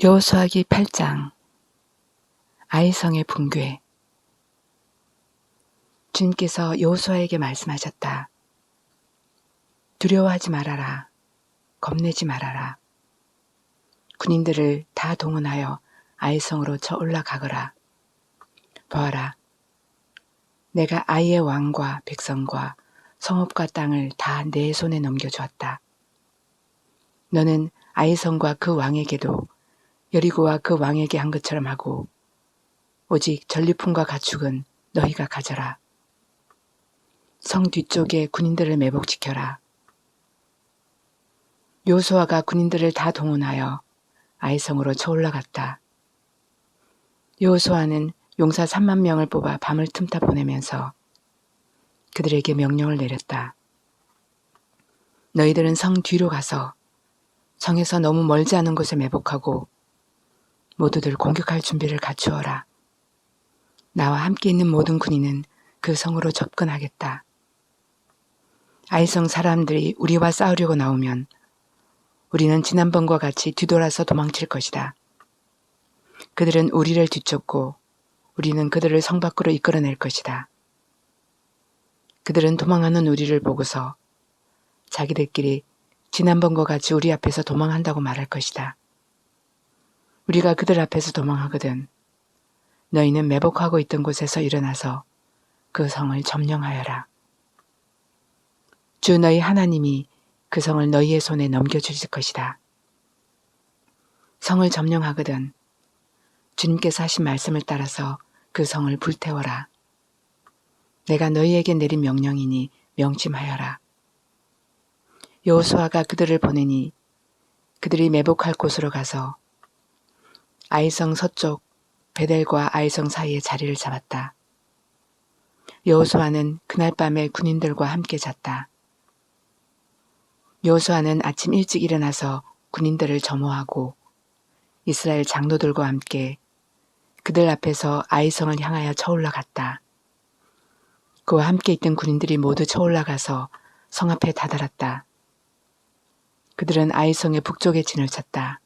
여호수아기 8장. 아이성의 붕괴. 주님께서 여호수아에게 말씀하셨다. 두려워하지 말아라. 겁내지 말아라. 군인들을 다 동원하여 아이성으로 쳐 올라가거라. 보아라. 내가 아이의 왕과 백성과 성읍과 땅을 다 내 손에 넘겨주었다. 너는 아이성과 그 왕에게도 여리고와 그 왕에게 한 것처럼 하고 오직 전리품과 가축은 너희가 가져라. 성 뒤쪽에 군인들을 매복시켜라. 여호수아가 군인들을 다 동원하여 아이성으로 쳐 올라갔다. 여호수아는 용사 3만 명을 뽑아 밤을 틈타 보내면서 그들에게 명령을 내렸다. 너희들은 성 뒤로 가서 성에서 너무 멀지 않은 곳에 매복하고 모두들 공격할 준비를 갖추어라. 나와 함께 있는 모든 군인은 그 성으로 접근하겠다. 아이성 사람들이 우리와 싸우려고 나오면 우리는 지난번과 같이 뒤돌아서 도망칠 것이다. 그들은 우리를 뒤쫓고 우리는 그들을 성 밖으로 이끌어낼 것이다. 그들은 도망하는 우리를 보고서 자기들끼리 지난번과 같이 우리 앞에서 도망한다고 말할 것이다. 우리가 그들 앞에서 도망하거든 너희는 매복하고 있던 곳에서 일어나서 그 성을 점령하여라. 주 너희 하나님이 그 성을 너희의 손에 넘겨주실 것이다. 성을 점령하거든 주님께서 하신 말씀을 따라서 그 성을 불태워라. 내가 너희에게 내린 명령이니 명심하여라. 여호수아가 그들을 보내니 그들이 매복할 곳으로 가서 아이성 서쪽 베델과 아이성 사이에 자리를 잡았다. 여호수아는 그날 밤에 군인들과 함께 잤다. 여호수아는 아침 일찍 일어나서 군인들을 점호하고 이스라엘 장로들과 함께 그들 앞에서 아이성을 향하여 쳐 올라갔다. 그와 함께 있던 군인들이 모두 쳐 올라가서 성 앞에 다다랐다. 그들은 아이성의 북쪽에 진을 쳤다.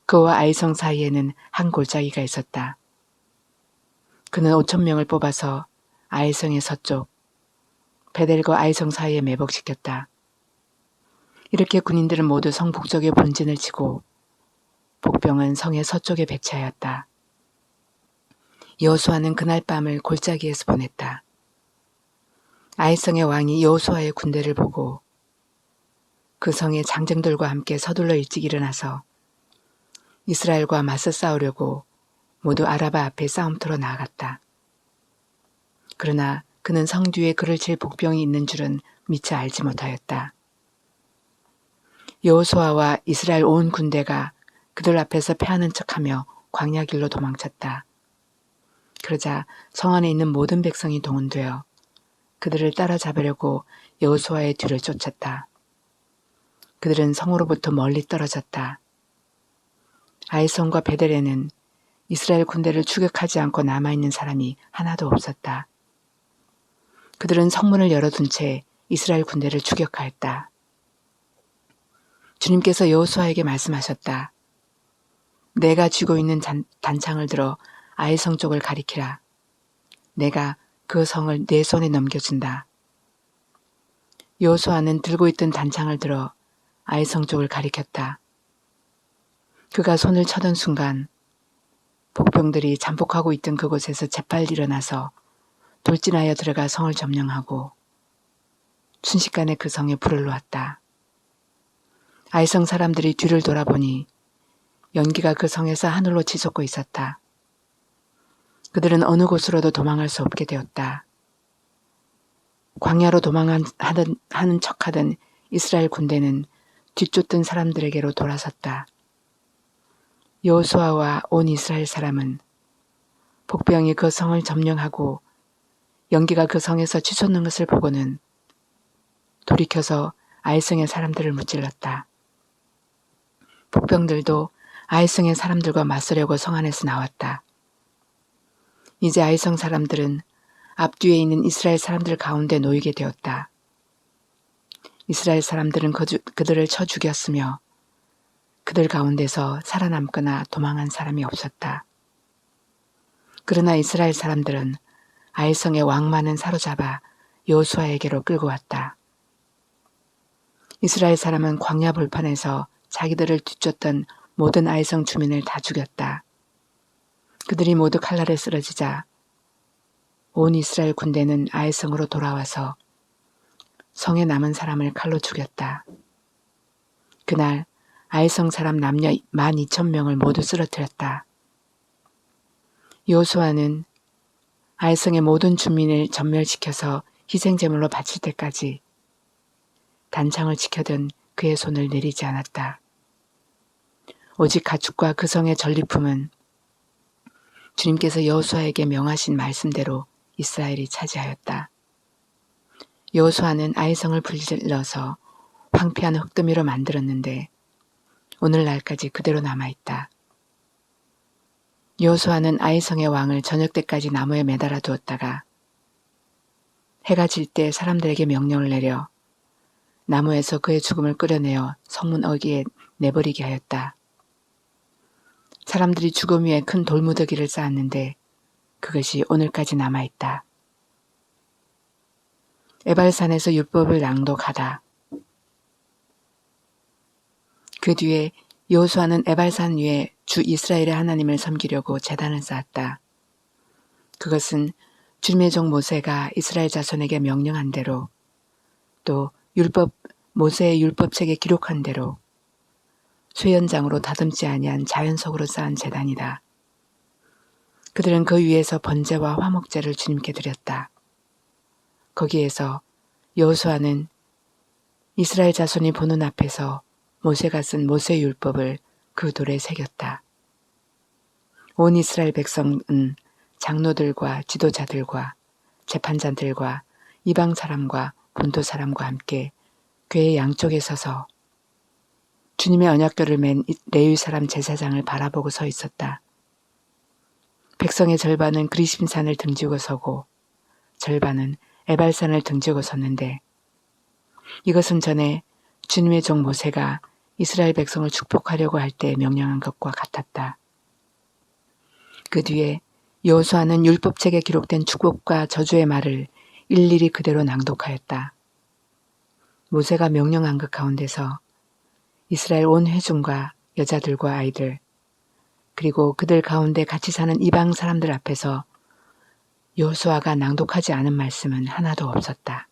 그와 아이성 사이에는 한 골짜기가 있었다. 그는 5,000명을 뽑아서 아이성의 서쪽, 베델과 아이성 사이에 매복시켰다. 이렇게 군인들은 모두 성 북쪽에 본진을 치고 복병은 성의 서쪽에 배치하였다. 여호수아는 그날 밤을 골짜기에서 보냈다. 아이성의 왕이 여호수아의 군대를 보고 그 성의 장정들과 함께 서둘러 일찍 일어나서 이스라엘과 맞서 싸우려고 모두 아라바 앞에 싸움터로 나아갔다. 그러나 그는 성 뒤에 그를 칠 복병이 있는 줄은 미처 알지 못하였다. 여호수아와 이스라엘 온 군대가 그들 앞에서 패하는 척하며 광야 길로 도망쳤다. 그러자 성 안에 있는 모든 백성이 동원되어 그들을 따라잡으려고 여호수아의 뒤를 쫓았다. 그들은 성으로부터 멀리 떨어졌다. 아이성과 베델에는 이스라엘 군대를 추격하지 않고 남아있는 사람이 하나도 없었다. 그들은 성문을 열어둔 채 이스라엘 군대를 추격하였다. 주님께서 여호수아에게 말씀하셨다. 내가 쥐고 있는 단창을 들어 아이성 쪽을 가리키라. 내가 그 성을 내 손에 넘겨준다. 여호수아는 들고 있던 단창을 들어 아이성 쪽을 가리켰다. 그가 손을 쳐던 순간 복병들이 잠복하고 있던 그곳에서 재빨리 일어나서 돌진하여 들어가 성을 점령하고 순식간에 그 성에 불을 놓았다. 아이성 사람들이 뒤를 돌아보니 연기가 그 성에서 하늘로 치솟고 있었다. 그들은 어느 곳으로도 도망할 수 없게 되었다. 광야로 도망하는 척하던 이스라엘 군대는 뒤쫓던 사람들에게로 돌아섰다. 여호수아와 온 이스라엘 사람은 복병이 그 성을 점령하고 연기가 그 성에서 치솟는 것을 보고는 돌이켜서 아이성의 사람들을 무찔렀다. 복병들도 아이성의 사람들과 맞서려고 성 안에서 나왔다. 이제 아이성 사람들은 앞뒤에 있는 이스라엘 사람들 가운데 놓이게 되었다. 이스라엘 사람들은 그들을 쳐 죽였으며 그들 가운데서 살아남거나 도망한 사람이 없었다. 그러나 이스라엘 사람들은 아이성의 왕만은 사로잡아 여호수아에게로 끌고 왔다. 이스라엘 사람은 광야 벌판에서 자기들을 뒤쫓던 모든 아이성 주민을 다 죽였다. 그들이 모두 칼날에 쓰러지자 온 이스라엘 군대는 아이성으로 돌아와서 성에 남은 사람을 칼로 죽였다. 그날 아이성 사람 남녀 12,000명을 모두 쓰러뜨렸다. 여호수아는 아이성의 모든 주민을 전멸시켜서 희생제물로 바칠 때까지 단창을 지켜던 그의 손을 내리지 않았다. 오직 가축과 그 성의 전리품은 주님께서 여호수아에게 명하신 말씀대로 이스라엘이 차지하였다. 여호수아는 아이성을 불질러서 황폐한 흙더미로 만들었는데 오늘날까지 그대로 남아있다. 여호수아는 아이성의 왕을 저녁 때까지 나무에 매달아 두었다가 해가 질 때 사람들에게 명령을 내려 나무에서 그의 죽음을 끌어내어 성문 어귀에 내버리게 하였다. 사람들이 죽음 위에 큰 돌무더기를 쌓았는데 그것이 오늘까지 남아있다. 에발산에서 율법을 낭독하다. 그 뒤에 여호수아는 에발산 위에 주 이스라엘의 하나님을 섬기려고 제단을 쌓았다. 그것은 주님의 종 모세가 이스라엘 자손에게 명령한 대로 또 모세의 율법책에 기록한 대로 쇠연장으로 다듬지 아니한 자연석으로 쌓은 제단이다. 그들은 그 위에서 번제와 화목제를 주님께 드렸다. 거기에서 여호수아는 이스라엘 자손이 보는 앞에서 모세가 쓴 모세의 율법을 그 돌에 새겼다. 온 이스라엘 백성은 장로들과 지도자들과 재판자들과 이방 사람과 본토 사람과 함께 궤의 양쪽에 서서 주님의 언약궤를 맨 레위 사람 제사장을 바라보고 서 있었다. 백성의 절반은 그리심산을 등지고 서고 절반은 에발산을 등지고 섰는데 이것은 전에 주님의 종 모세가 이스라엘 백성을 축복하려고 할 때 명령한 것과 같았다. 그 뒤에 여호수아는 율법책에 기록된 축복과 저주의 말을 일일이 그대로 낭독하였다. 모세가 명령한 것 가운데서 이스라엘 온 회중과 여자들과 아이들 그리고 그들 가운데 같이 사는 이방 사람들 앞에서 여호수아가 낭독하지 않은 말씀은 하나도 없었다.